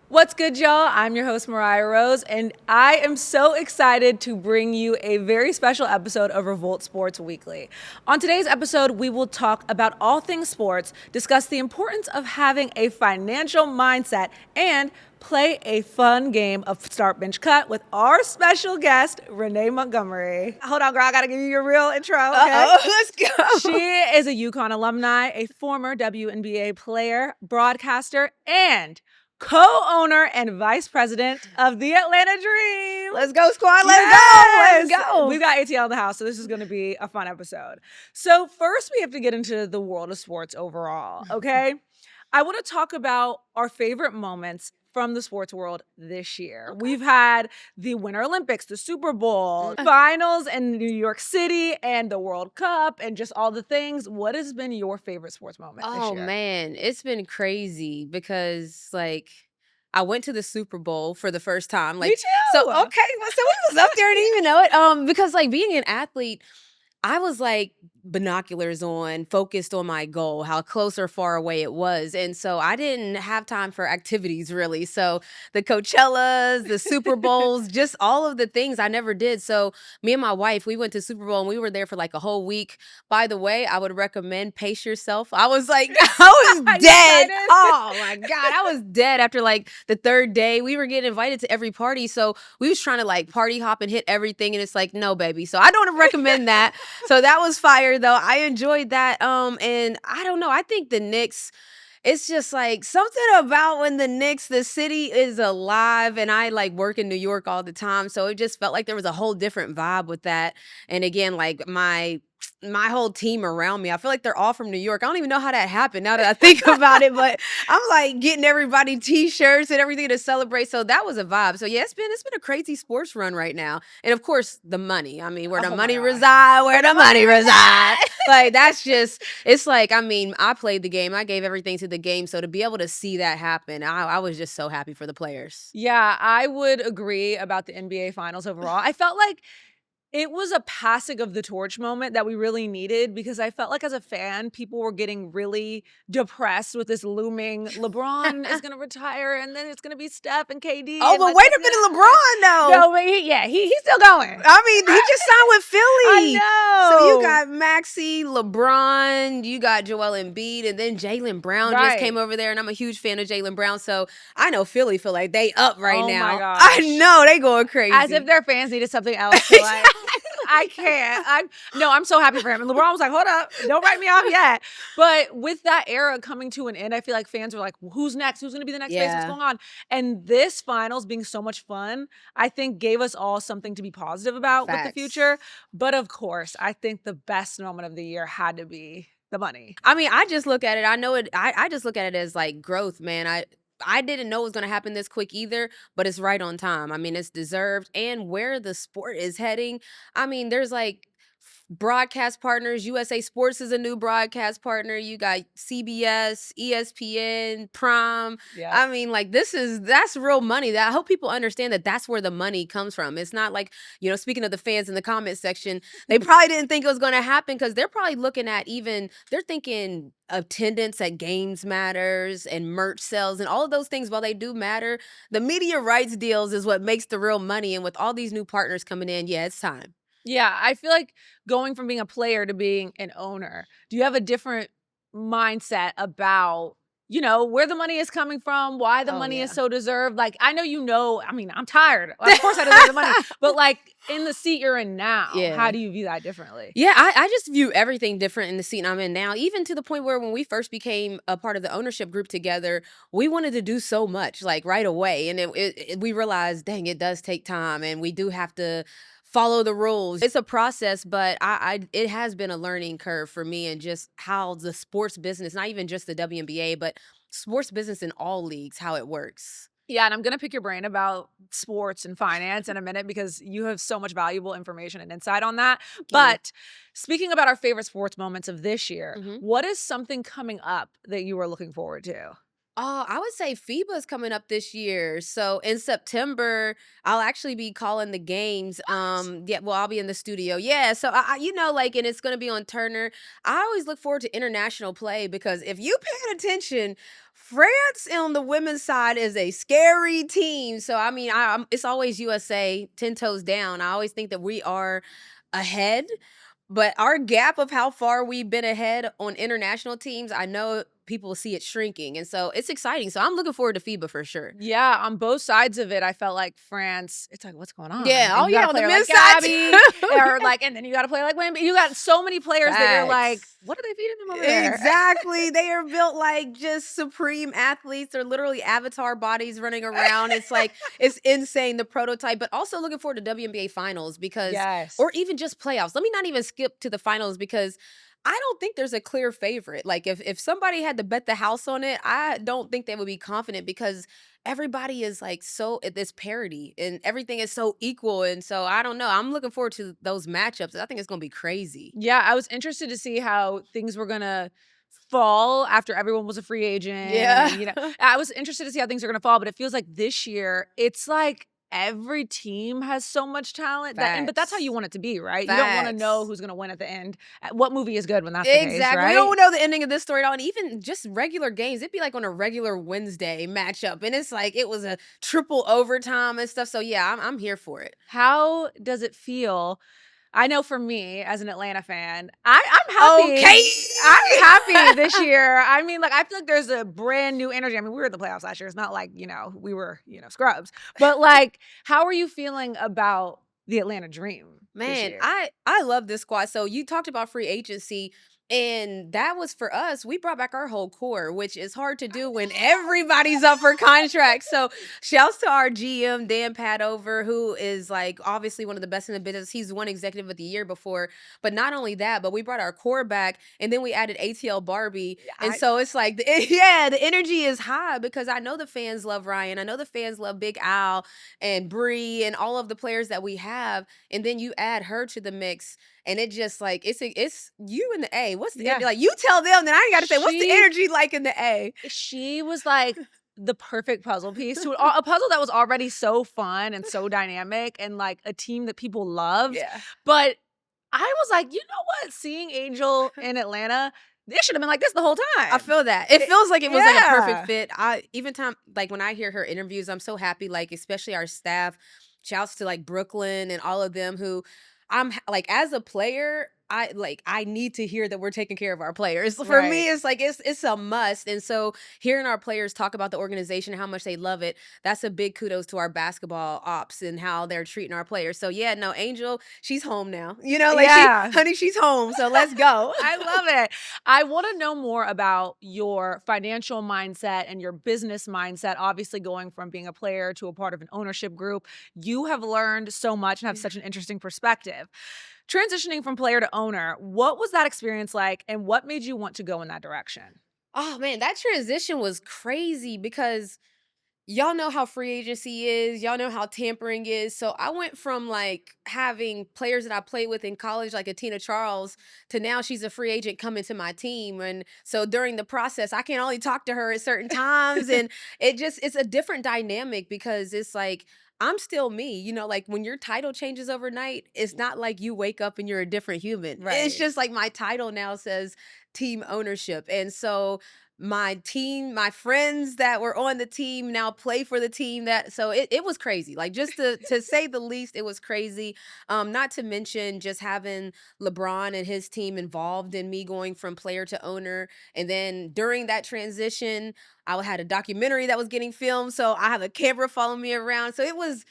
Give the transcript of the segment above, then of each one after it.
What's good, y'all? I'm your host, Mariah Rose, and I am so excited to bring you a very special episode of Revolt Sports Weekly. On today's episode, we will talk about all things sports, discuss the importance of having a financial mindset, and play a fun game of Start Bench Cut with our special guest, Renee Montgomery. Hold on, girl, I gotta give you your real intro, okay? Let's go. She is a UConn alumni, a former WNBA player, broadcaster, and co-owner and vice president of the Atlanta Dream. Let's go, squad. Yes! Let's go. We've got ATL in the house, so this is going to be a fun episode. So first, we have to get into the world of sports overall, okay? I want to talk about our favorite moments from the sports world this year. Okay. We've had the Winter Olympics, the Super Bowl, finals in New York City, and the World Cup, and just all the things. What has been your favorite sports moment this year? Oh, man. It's been crazy because, I went to the Super Bowl for the first time. Me too. So we was up there and didn't even know it. Because, being an athlete, I was, binoculars on, focused on my goal, how close or far away it was. And so I didn't have time for activities, really. So the Coachellas, the Super Bowls, just all of the things I never did. So me and my wife, we went to Super Bowl and we were there for a whole week. By the way, I would recommend pace yourself. I was I was dead. Oh, my God. I was dead after the third day. We were getting invited to every party. So we was trying to party hop and hit everything. And it's no, baby. So I don't recommend that. So that was fire, though. I enjoyed that. And I don't know. I think the Knicks, it's just something about when the Knicks, the city is alive, and I work in New York all the time. So it just felt like there was a whole different vibe with that. And again, my whole team around me, I feel like they're all from New York. I don't even know how that happened now that I think about it, but I'm getting everybody t-shirts and everything to celebrate. So that was a vibe. So yeah, it's been a crazy sports run right now. And of course, the money. I mean, where the money reside, where the money reside. That's just, it's I played the game. I gave everything to the game. So to be able to see that happen, I was just so happy for the players. Yeah, I would agree about the NBA Finals overall. I felt like it was a passing of the torch moment that we really needed, because I felt like as a fan, people were getting really depressed with this looming LeBron is going to retire, and then it's going to be Steph and KD. Oh, but wait a minute, LeBron, though. No, but he's still going. I mean, he just signed with Philly. I know. So you got Maxey, LeBron, you got Joel Embiid, and then Jaylen Brown just came over there, and I'm a huge fan of Jaylen Brown. So I know Philly feel like they up right now. Oh my gosh. I know, they going crazy. As if their fans needed something else to I can't. I'm so happy for him. And LeBron was like, hold up, don't write me off yet. But with that era coming to an end, I feel like fans were like, who's next? Who's going to be the next face? What's going on? And this finals being so much fun, I think gave us all something to be positive about with the future. But of course, I think the best moment of the year had to be the money. I mean, I just look at it. I know it. I just look at it as growth, man. I didn't know it was going to happen this quick either, but it's right on time. I mean, it's deserved. And where the sport is heading, I mean, there's broadcast partners. USA Sports is a new broadcast partner. You got CBS, ESPN, Prime. Yeah. I mean, that's real money. I hope people understand that that's where the money comes from. It's not speaking of the fans in the comment section, they probably didn't think it was going to happen, because they're probably looking at they're thinking attendance at games matters and merch sales and all of those things. While they do matter, the media rights deals is what makes the real money. And with all these new partners coming in, yeah, it's time. Yeah, I feel like going from being a player to being an owner, do you have a different mindset about, where the money is coming from, why the money is so deserved? I know, I mean, I'm tired. Of course I deserve the money. But in the seat you're in now, how do you view that differently? Yeah, I just view everything different in the seat I'm in now, even to the point where when we first became a part of the ownership group together, we wanted to do so much right away. And we realized, dang, it does take time, and we do have to follow the rules. It's a process, but it has been a learning curve for me, and just how the sports business, not even just the WNBA, but sports business in all leagues, how it works. Yeah, and I'm going to pick your brain about sports and finance in a minute, because you have so much valuable information and insight on that. But speaking about our favorite sports moments of this year, what is something coming up that you are looking forward to? Oh, I would say FIBA is coming up this year. So in September, I'll actually be calling the games. Yeah, well, I'll be in the studio. Yeah, so like, and it's gonna be on Turner. I always look forward to international play because if you paying attention, France on the women's side is a scary team. So I mean, it's always USA 10 toes down. I always think that we are ahead. But our gap of how far we've been ahead on international teams, I know people see it shrinking. And so it's exciting. So I'm looking forward to FIBA for sure. Yeah, on both sides of it, I felt like France, it's like, what's going on? Yeah, And oh you yeah, gotta on the play like men's side Gabby, too. or like, and then you got to play like Wemby. You got so many players that you're like, Facts. what are they feeding them over there? Exactly. They are built like just supreme athletes. They're literally avatar bodies running around. It's like, it's insane, the prototype. But also looking forward to WNBA finals because, Yes. or even just playoffs. Let me not even skip to the finals because I don't think there's a clear favorite. Like if somebody had to bet the house on it, I don't think they would be confident because everybody is like so at this parity and everything is so equal. And so I don't know. I'm looking forward to those matchups. I think it's gonna be crazy. Yeah, I was interested to see how things were gonna fall after everyone was a free agent. Yeah. And, I was interested to see how things are gonna fall, but it feels like this year it's like every team has so much talent but that's how you want it to be, right? You don't want to know Facts. who's gonna win at the end. What movie is good when that's the case, Exactly. right? We don't know the ending of this story at all. And even just regular games, it'd be like on a regular Wednesday matchup. And it's like it was a triple overtime and stuff. So yeah, I'm here for it. How does it feel? I know for me as an Atlanta fan, I'm happy. Okay. I'm happy this year. I mean, like, I feel like there's a brand new energy. I mean, we were in the playoffs last year. It's not like, we were, scrubs. But like, how are you feeling about the Atlanta Dream this Man, year? I love this squad. So you talked about free agency, and that was for us. We brought back our whole core, which is hard to do when everybody's up for contract. So shouts to our GM, Dan Padover, who is like obviously one of the best in the business. He's won executive of the year before. But not only that, but we brought our core back and then we added ATL Barbie. And so it's like, the energy is high because I know the fans love Ryan. I know the fans love Big Al and Bree and all of the players that we have. And then you add her to the mix. And it just like it's you in the A. What's the energy? Like you tell them, then I ain't got to say what's the energy like in the A. She was like the perfect puzzle piece to a puzzle that was already so fun and so dynamic and like a team that people loved. Yeah. But I was like, you know what? Seeing Angel in Atlanta, they should have been like this the whole time. I feel that. It feels like it was like a Yeah. perfect fit. Like when I hear her interviews, I'm so happy. Like especially our staff. Shouts to like Brooklyn and all of them who like as a player, I need to hear that we're taking care of our players. For Right. me, it's like it's a must. And so hearing our players talk about the organization and how much they love it, that's a big kudos to our basketball ops and how they're treating our players. So yeah, no, Angel, she's home now. Yeah. Honey, she's home. So let's go. I love it. I want to know more about your financial mindset and your business mindset. Obviously, going from being a player to a part of an ownership group, you have learned so much and have such an interesting perspective. Transitioning from player to owner, what was that experience like and what made you want to go in that direction? Oh man, that transition was crazy because y'all know how free agency is. Y'all know how tampering is. So I went from like having players that I played with in college, like a Tina Charles, to now she's a free agent coming to my team. And so during the process, I can only talk to her at certain times. And it's a different dynamic because it's like, I'm still me, like when your title changes overnight, it's not like you wake up and you're a different human. Right. It's just like my title now says team ownership. And so my team, my friends that were on the team now play for the team so it was crazy. Like just to say the least, it was crazy. Not to mention just having LeBron and his team involved in me going from player to owner. And then during that transition, I had a documentary that was getting filmed. So I have a camera following me around. So it was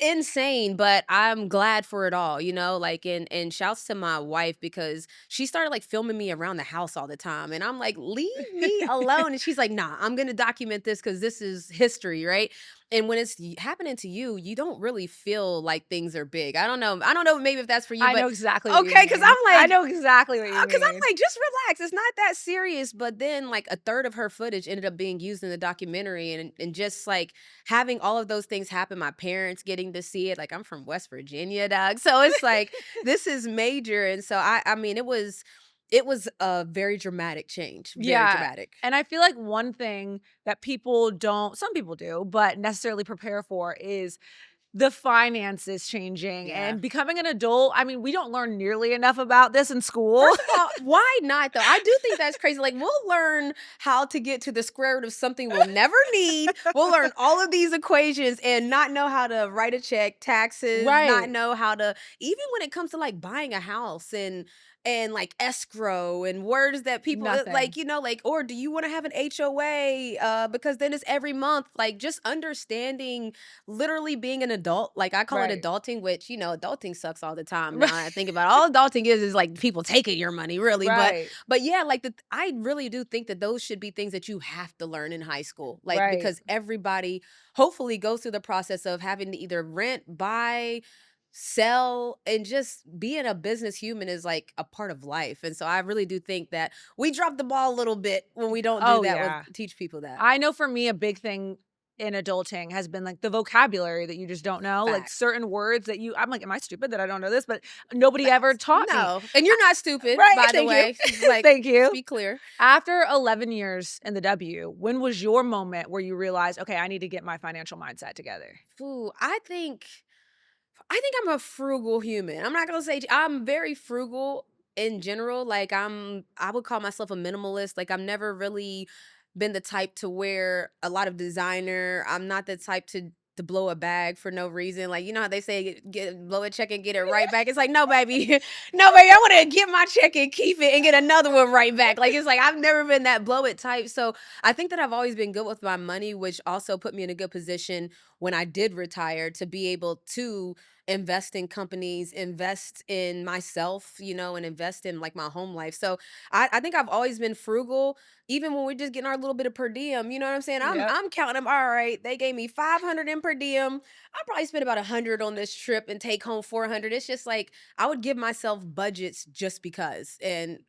insane, but I'm glad for it all, like, and shouts to my wife because she started like filming me around the house all the time. And I'm like, leave me alone. And she's like, nah, I'm going to document this because this is history. Right. And when it's happening to you, you don't really feel like things are big. I don't know maybe if that's for you. I but know exactly what okay, you because mean. I'm like, I know exactly what you mean. because I'm like, just relax. It's not that serious. But then like a third of her footage ended up being used in the documentary and just like having all of those things happen, my parents getting to see it. Like I'm from West Virginia, dog. So it's like, this is major. And so I mean, it was it was a very dramatic change. Very Yeah. dramatic. And I feel like one thing that people don't, some people do, but necessarily prepare for is the finances changing Yeah. and becoming an adult. I mean, we don't learn nearly enough about this in school. First of all, why not though? I do think that's crazy. Like we'll learn how to get to the square root of something we'll never need. We'll learn all of these equations and not know how to write a check, taxes, not Right. know how to even when it comes to like buying a house and like escrow and words that people Nothing. like, like, or do you want to have an HOA? Because then it's every month. Like just understanding literally being an adult. Like I call Right. it adulting, which adulting sucks all the time. Now I think about it. All adulting is like people taking your money, really. Right. But yeah, like I really do think that those should be things that you have to learn in high school. Like Right. because everybody hopefully goes through the process of having to either rent, buy, sell, and just being a business human is like a part of life. And so I really do think that we drop the ball a little bit when we don't do Oh, that yeah. with teach people that. I know for me, a big thing in adulting has been like the vocabulary that you just don't know. Like Facts. certain words that I'm like, am I stupid that I don't know this? But nobody ever taught me. No, and you're not stupid, Right, by the thank you. way. Like, Thank you. let's be clear. After 11 years in the W, when was your moment where you realized, okay, I need to get my financial mindset together? Ooh, I think I'm a frugal human. I'm not gonna say I'm very frugal in general. Like I would call myself a minimalist. Like I've never really been the type to wear a lot of designer. I'm not the type to blow a bag for no reason. Like how they say blow a check and get it right back. It's like no baby, no baby. I want to get my check and keep it and get another one right back. Like it's like I've never been that blow it type. So I think that I've always been good with my money, which also put me in a good position when I did retire to be able to invest in companies, invest in myself, and invest in like my home life. So I think I've always been frugal, even when we're just getting our little bit of per diem. You know what I'm saying? Yep. I'm counting them. All right, they gave me 500 in per diem. I probably spent about 100 on this trip and take home 400. It's just like I would give myself budgets just because, and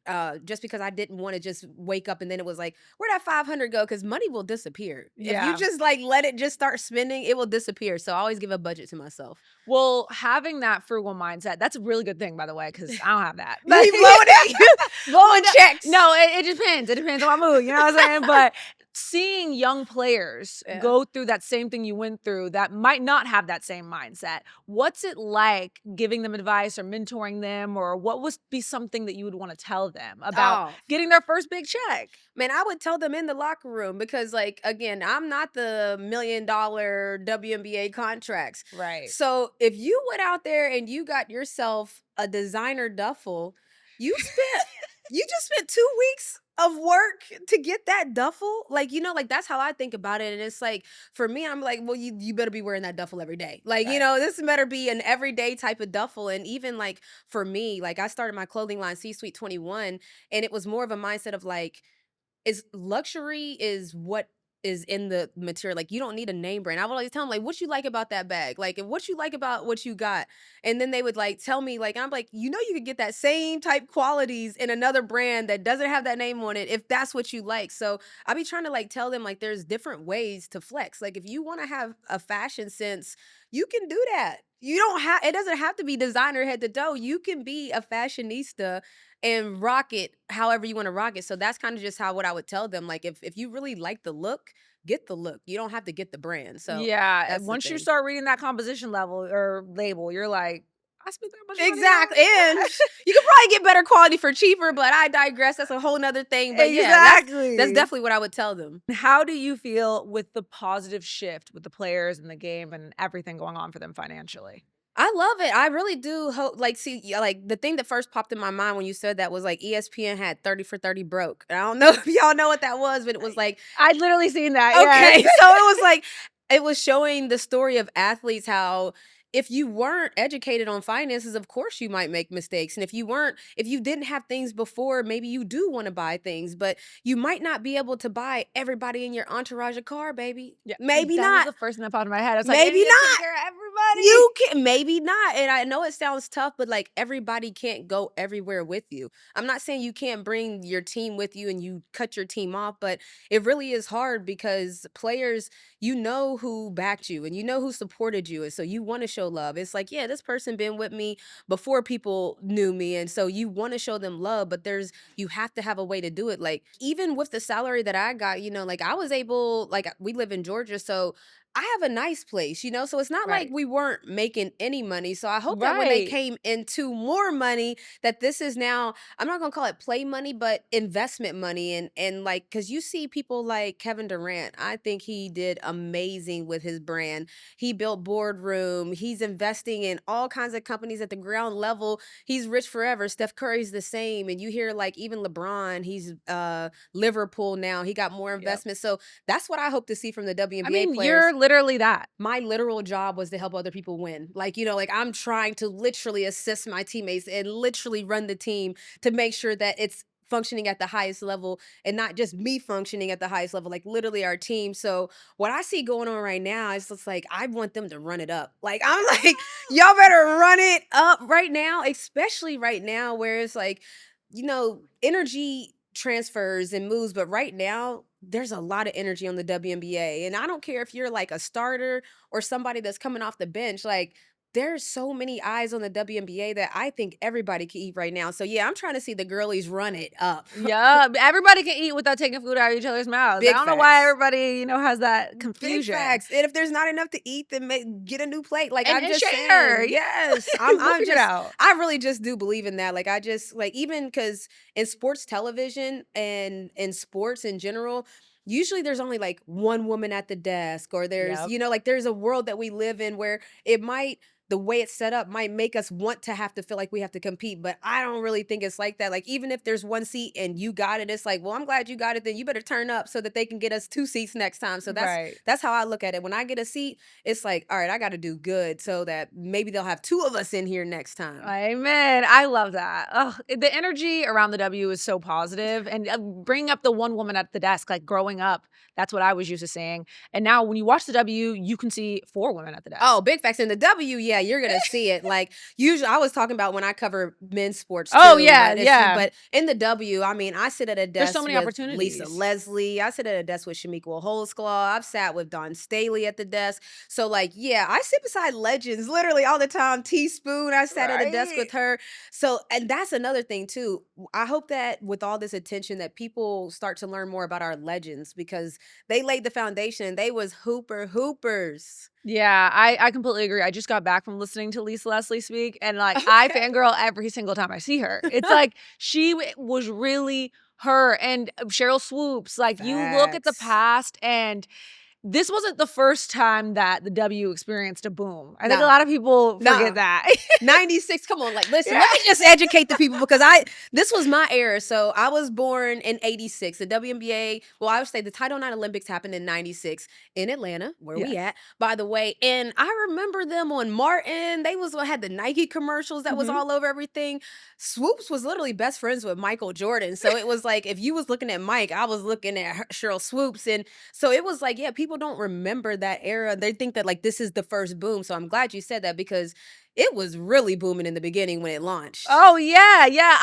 just because I didn't want to just wake up and then it was like, where'd that 500 go? Because money will disappear. Yeah. If you just like let it just start spending, it will disappear. So I always give a budget to myself. Well, having that frugal mindset, that's a really good thing, by the way, because I don't have that. You blowing it, blowing checks. No, it depends. It depends on my mood. You know what I'm saying? But seeing young players go through that same thing you went through that might not have that same mindset. What's it like giving them advice or mentoring them, or what would be something that you would want to tell them about getting their first big check? Man, I would tell them in the locker room because, like, again, I'm not the $1 million WNBA contracts. Right. So if you went out there and you got yourself a designer duffel, you just spent 2 weeks of work to get that duffel. Like, like that's how I think about it. And it's like, for me, I'm like, well, you better be wearing that duffel every day. Like, this better be an everyday type of duffel. And even like for me, like I started my clothing line C-Suite 21, and it was more of a mindset of like, luxury is what is in the material. Like you don't need a name brand. I would always tell them like, what you like about that bag? Like, and what you like about what you got? And then they would like tell me like, I'm like, you could get that same type qualities in another brand that doesn't have that name on it if that's what you like. So I be trying to like tell them like there's different ways to flex. Like if you want to have a fashion sense, you can do that. It doesn't have to be designer head to toe. You can be a fashionista and rock it however you want to rock it. So that's kind of just what I would tell them. Like if you really like the look, get the look. You don't have to get the brand. So yeah, once you start reading that composition level or label, you're like, I spent that much money. Exactly. And you could probably get better quality for cheaper, but I digress. That's a whole nother thing. But exactly. Yeah, that's definitely what I would tell them. How do you feel with the positive shift with the players and the game and everything going on for them financially? I love it. I really do hope, like, the thing that first popped in my mind when you said that was like ESPN had 30 for 30 broke. And I don't know if y'all know what that was, but it was like, I'd literally seen that. Okay. Yes. So it was like, it was showing the story of athletes, how if you weren't educated on finances, of course you might make mistakes. And if you didn't have things before, maybe you do want to buy things, but you might not be able to buy everybody in your entourage a car, baby. Yeah, maybe that not. Was the first thing that popped in my head. I was maybe like, not. Take care of everybody. everybody. You can maybe not. And I know it sounds tough, but like everybody can't go everywhere with you. I'm not saying you can't bring your team with you and you cut your team off, but it really is hard because players, you know who backed you and you know who supported you. And so you want to show love. It's like, yeah, this person been with me before people knew me. And so you want to show them love, but you have to have a way to do it. Like even with the salary that I got, like I was able, like we live in Georgia. So I have a nice place, so it's not like Right. we weren't making any money. So I hope that when they Right. came into more money, that this is now, I'm not gonna call it play money, but investment money. And like, cause you see people like Kevin Durant, I think he did amazing with his brand. He built Boardroom, he's investing in all kinds of companies at the ground level. He's rich forever. Steph Curry's the same. And you hear like even LeBron, he's Liverpool now. He got more Yep. investment. So that's what I hope to see from the I WNBA mean, players. you're literally that. My literal job was to help other people win. Like I'm trying to literally assist my teammates and literally run the team to make sure that it's functioning at the highest level and not just me functioning at the highest level, like literally our team. So what I see going on right now is just like, I want them to run it up. Like, I'm like, y'all better run it up right now, especially right now where it's like, energy transfers and moves, but right now there's a lot of energy on the WNBA. And I don't care if you're like a starter or somebody that's coming off the bench, like there's so many eyes on the WNBA that I think everybody can eat right now. So yeah, I'm trying to see the girlies run it up. Yeah, everybody can eat without taking food out of each other's mouths. Big I don't know why facts. everybody, has that Big confusion. facts. And if there's not enough to eat, then get a new plate. Like And I'm just share. saying, yes, We'll I'm figure it just, out. I really just do believe in that. Like I just like even because in sports television and in sports in general, usually there's only like one woman at the desk, or there's Yep. like there's a world that we live in where it might. The way it's set up might make us want to have to feel like we have to compete, but I don't really think it's like that. Like even if there's one seat and you got it, it's like, well, I'm glad you got it. Then you better turn up so that they can get us 2 seats next time. So Right. that's how I look at it. When I get a seat, it's like, all right, I got to do good so that maybe they'll have 2 of us in here next time. Amen. I love that. Oh, the energy around the W is so positive, and bringing up the one woman at the desk, like growing up, that's what I was used to seeing. And now when you watch the W, you can see 4 women at the desk. Oh, big facts. In the W, yeah, you're gonna see it. Like usually, I was talking about when I cover men's sports. Too, Oh, yeah, but yeah. But in the W, I mean, I sit at a desk. There's so many with opportunities. Lisa Leslie. I sit at a desk with Shamiqua Holsclaw. I've sat with Dawn Staley at the desk. So like, yeah, I sit beside legends literally all the time. Teaspoon, I sat at a desk with her. So, and that's another thing too. I hope that with all this attention, that people start to learn more about our legends because they laid the foundation. They was hoopers. Yeah, I completely agree. I just got back from listening to Lisa Leslie speak, and like I fangirl every single time I see her. It's like she was really her, and Cheryl Swoops. Like you look at the Facts. past, and this wasn't the first time that the W experienced a boom. I think a No. lot of people forget Nah. that. 96. Come on, like listen, Yeah. let me just educate the people because this was my era. So I was born in 86. The WNBA, well, I would say the Title IX Olympics happened in 96 in Atlanta, where we Yes. at, by the way. And I remember them on Martin. They had the Nike commercials that was Mhm. all over everything. Swoops was literally best friends with Michael Jordan. So it was like if you was looking at Mike, I was looking at Cheryl Swoops. And so it was like, yeah, people don't remember that era. They think that like this is the first boom. So I'm glad you said that because it was really booming in the beginning when it launched. Oh yeah, yeah.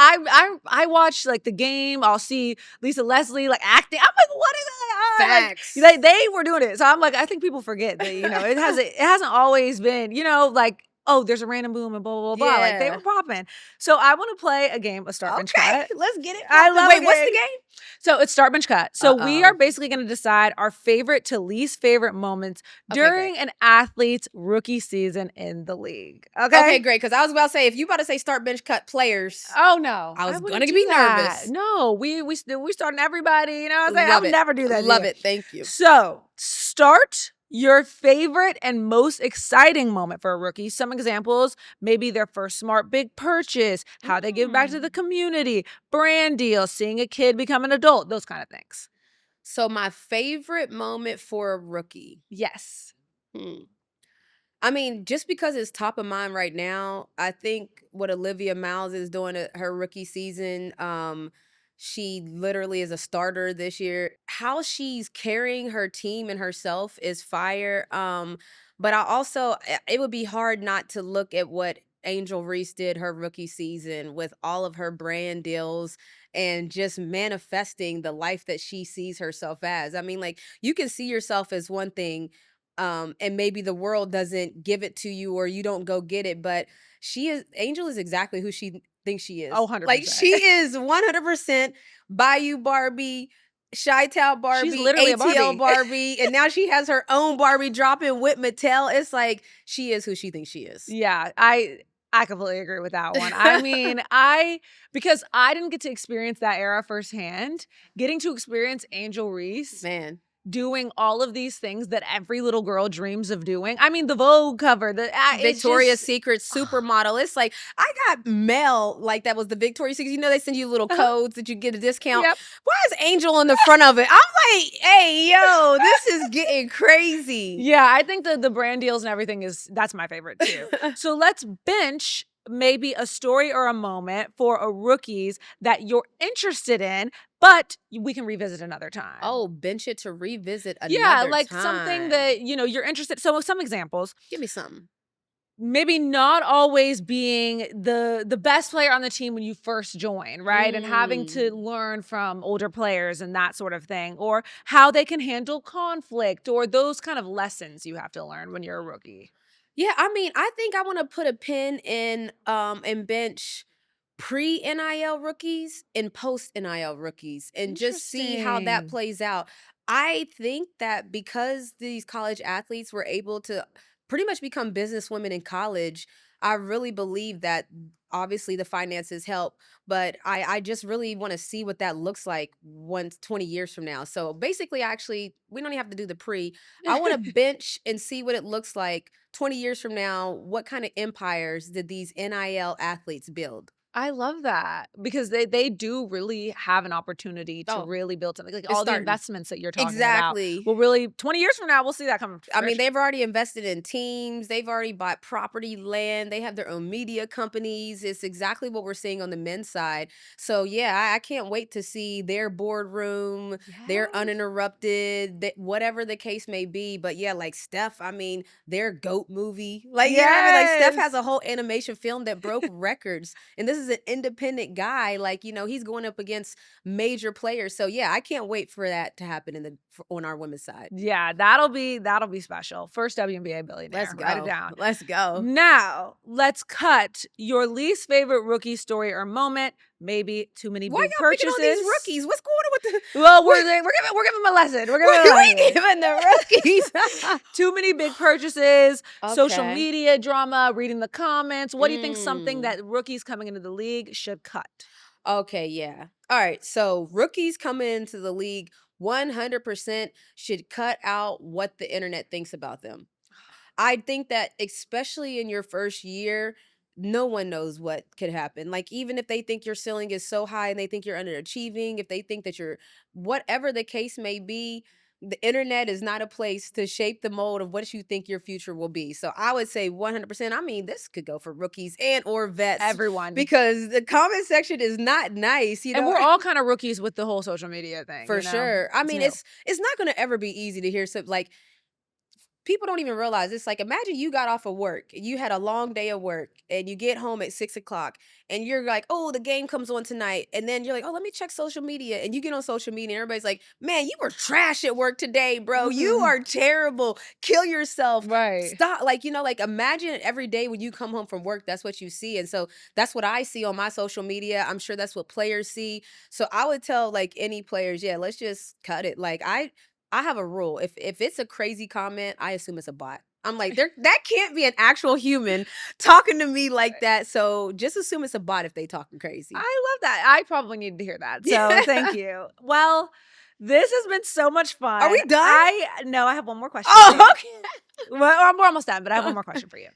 I watched like the game. I'll see Lisa Leslie like acting. I'm like, what is that? Facts. Like, they were doing it. So I'm like, I think people forget that it hasn't always been like, oh, there's a random boom and blah blah blah blah. Like they Yeah. were popping. So I want to play a game of Start Bench Okay, Cut. let's get it. I love Wait, a what's the game. game? So it's Start Bench Cut. So we Uh-oh. are basically going to decide our favorite to least favorite moments Okay, during great. an athlete's rookie season in the league. Okay. Okay, great. Because I was about to say, if you about to say start bench cut players, Oh no, I was wouldn't gonna do be that. nervous. No, we starting everybody. You know what I'm saying? Love I would it. never do that. to Love you. it. Thank you. So start your favorite and most exciting moment for a rookie. Some examples: maybe their first smart big purchase, how they give back to the community, brand deal, seeing a kid become an adult, those kind of things. So my favorite moment for a rookie. Yes. I mean, just because it's top of mind right now, I think what Olivia Miles is doing at her rookie season, She literally is a starter this year. How she's carrying her team and herself is fire. But I also, it would be hard not to look at what Angel Reese did her rookie season with all of her brand deals and just manifesting the life that she sees herself as. I mean, like, you can see yourself as one thing, and maybe the world doesn't give it to you or you don't go get it, but Angel is exactly who she thinks she is. Oh, Like, 100%. she is 100% Bayou Barbie, Chi-Town She's Barbie, literally a ATL Barbie. Barbie, and now she has her own Barbie dropping with Mattel. It's like she is who she thinks she is. Yeah, I completely agree with that one. I mean, because I didn't get to experience that era firsthand, getting to experience Angel Reese Man. doing all of these things that every little girl dreams of doing. I mean, the Vogue cover, it's Victoria's just Secret supermodel. It's like, I got mail like that was the Victoria's Secret. You know, they send you little codes that you get a discount. Yep. Why is Angel on the front of it? I'm like, hey, yo, this is getting crazy. Yeah, I think the brand deals and everything that's my favorite too. So let's bench maybe a story or a moment for a rookies that you're interested in, but we can revisit another time. Oh, bench it to revisit another yeah, like time. something that you're interested. So some examples. Give me something. Maybe not always being the best player on the team when you first join, right? And having to learn from older players and that sort of thing, or how they can handle conflict, or those kind of lessons you have to learn when you're a rookie. Yeah, I mean, I think I want to put a pin in and bench pre-NIL rookies and post-NIL rookies and just see how that Interesting. plays out. I think that because these college athletes were able to pretty much become businesswomen in college, I really believe that obviously the finances help, but I just really want to see what that looks like 20 years from now. So basically, actually, we don't even have to do the pre. I want to bench and see what it looks like 20 years from now. What kind of empires did these NIL athletes build? I love that because they do really have an opportunity to Oh, really build something. Like it's all the starting. investments that you're talking about Exactly. will really 20 years from now we'll see that come to I mean, fruition. they've already invested in teams. They've already bought property, land. They have their own media companies. It's exactly what we're seeing on the men's side. So yeah, I can't wait to see their boardroom, their Yes. uninterrupted, whatever the case may be. But yeah, like Steph, I mean, their GOAT movie. Like, you know what I mean? Like, Steph has a whole animation film that broke records. And this is an independent guy. Like, he's going up against major players. So yeah, I can't wait for that to happen on our women's side. Yeah, that'll be special. First WNBA billionaire. Let's go. Write it down. Let's go. Now, let's cut your least favorite rookie story or moment. Maybe too many Why big y'all picking purchases. on these rookies? What's going on with the? Well, we're giving them a lesson. We're giving them a lesson. We giving the rookies Too many big purchases, social Okay. media drama, reading the comments. What do you think something that rookies coming into the league should cut? Okay, yeah. All right. So rookies coming into the league 100% should cut out what the internet thinks about them. I think that especially in your first year, no one knows what could happen. Like, even if they think your ceiling is so high and they think you're underachieving, if they think that you're whatever the case may be, the internet is not a place to shape the mold of what you think your future will be. So I would say 100%. I mean, this could go for rookies and or vets. Everyone. Because the comment section is not nice, And we're all kind of rookies with the whole social media thing. For sure. I mean, it's not going to ever be easy to hear something like, people don't even realize it's like, imagine you got off of work, you had a long day of work, and you get home at 6 o'clock, and you're like, oh, the game comes on tonight, and then you're like, oh, let me check social media, and you get on social media, and everybody's like, man, you were trash at work today, bro. You are terrible. Kill yourself. Right. Stop. Like, like, imagine every day when you come home from work, that's what you see, and so that's what I see on my social media. I'm sure that's what players see. So I would tell like any players, yeah, let's just cut it. Like, I have a rule. If it's a crazy comment, I assume it's a bot. I'm like, that can't be an actual human talking to me like that. So just assume it's a bot if they talking crazy. I love that. I probably needed to hear that. So thank you. Well, this has been so much fun. Are we done? No, I have one more question. Oh, okay. Well, we're almost done, but I have one more question for you.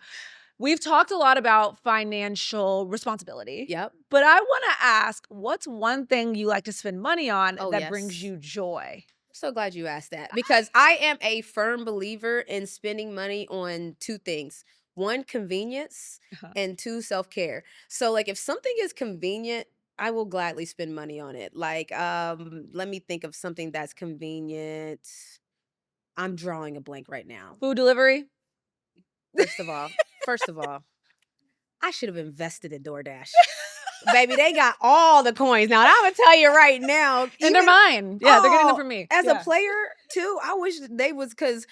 We've talked a lot about financial responsibility. Yep. But I want to ask, what's one thing you like to spend money on that yes. brings you joy? So glad you asked that, because I am a firm believer in spending money on two things. One, convenience, and two, self-care. So like, if something is convenient, I will gladly spend money on it. Like, let me think of something that's convenient. I'm drawing a blank right now. Food delivery? First of all, I should have invested in DoorDash. Baby, they got all the coins. Now, I'm gonna tell you right now. And they're mine. Yeah, they're getting them from me. As a Yeah. player, too, I wish they was, because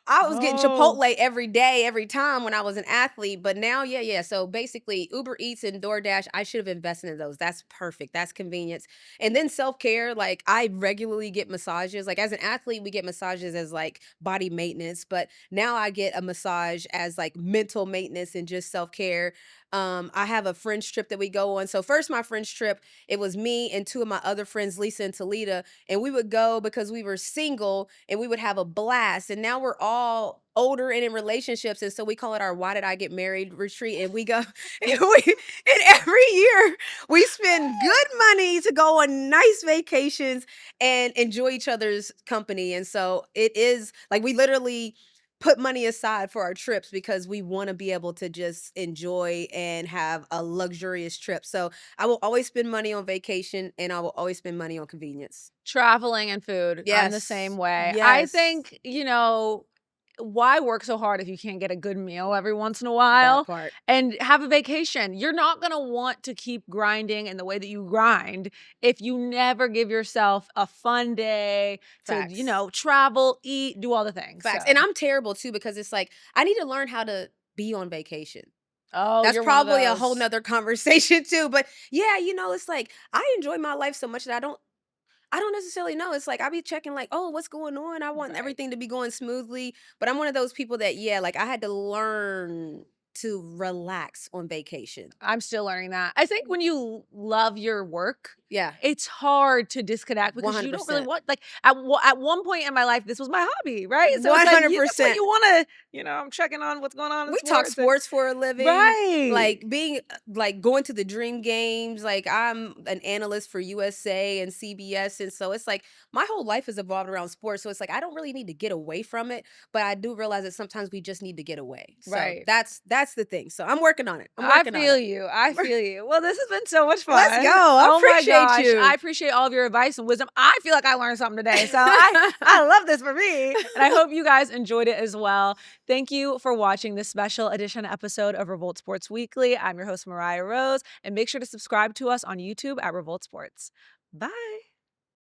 I was getting Oh. Chipotle every day, every time when I was an athlete. But now, yeah. So basically, Uber Eats and DoorDash, I should have invested in those. That's perfect. That's convenience. And then self-care, like I regularly get massages. Like as an athlete, we get massages as like body maintenance, but now I get a massage as like mental maintenance and just self-care. I have a friends trip that we go on. So first, my friends trip, it was me and two of my other friends, Lisa and Talita, and we would go because we were single and we would have a blast. And now we're all older and in relationships, and so we call it our "Why Did I Get Married" retreat. And we go, and every year we spend good money to go on nice vacations and enjoy each other's company. And so it is like we literally put money aside for our trips because we want to be able to just enjoy and have a luxurious trip. So I will always spend money on vacation, and I will always spend money on convenience. Traveling and food. I'm the Yes. same way. I Yes. think, why work so hard if you can't get a good meal every once in a while That part. and have a vacation? You're not going to want to keep grinding in the way that you grind if you never give yourself a fun day to, Facts. travel, eat, do all the things. Facts. So. And I'm terrible too, because it's like I need to learn how to be on vacation. Oh, That's you're one of probably a whole those. nother conversation too. But yeah, it's like I enjoy my life so much that I don't necessarily know. It's like I be checking like, oh, what's going on? I want Right. everything to be going smoothly. But I'm one of those people that, yeah, like I had to learn to relax on vacation. I'm still learning that. I think when you love your work, Yeah. it's hard to disconnect because you don't really 100%. want, like, at one point in my life, this was my hobby, right? So it's like, that's what 100%. you want to, I'm checking on what's going on in We talk sports. sports for a living. Right. Like being like going to the dream games. Like I'm an analyst for USA and CBS. And so it's like my whole life is evolved around sports. So it's like I don't really need to get away from it. But I do realize that sometimes we just need to get away. So Right. that's the thing. So I'm working on it. I feel you. I feel you. Well, this has been so much fun. Let's go. I appreciate my gosh. you. I appreciate all of your advice and wisdom. I feel like I learned something today. So I love this for me. And I hope you guys enjoyed it as well. Thank you for watching this special edition episode of Revolt Sports Weekly. I'm your host, Mariah Rose. And make sure to subscribe to us on YouTube at Revolt Sports. Bye.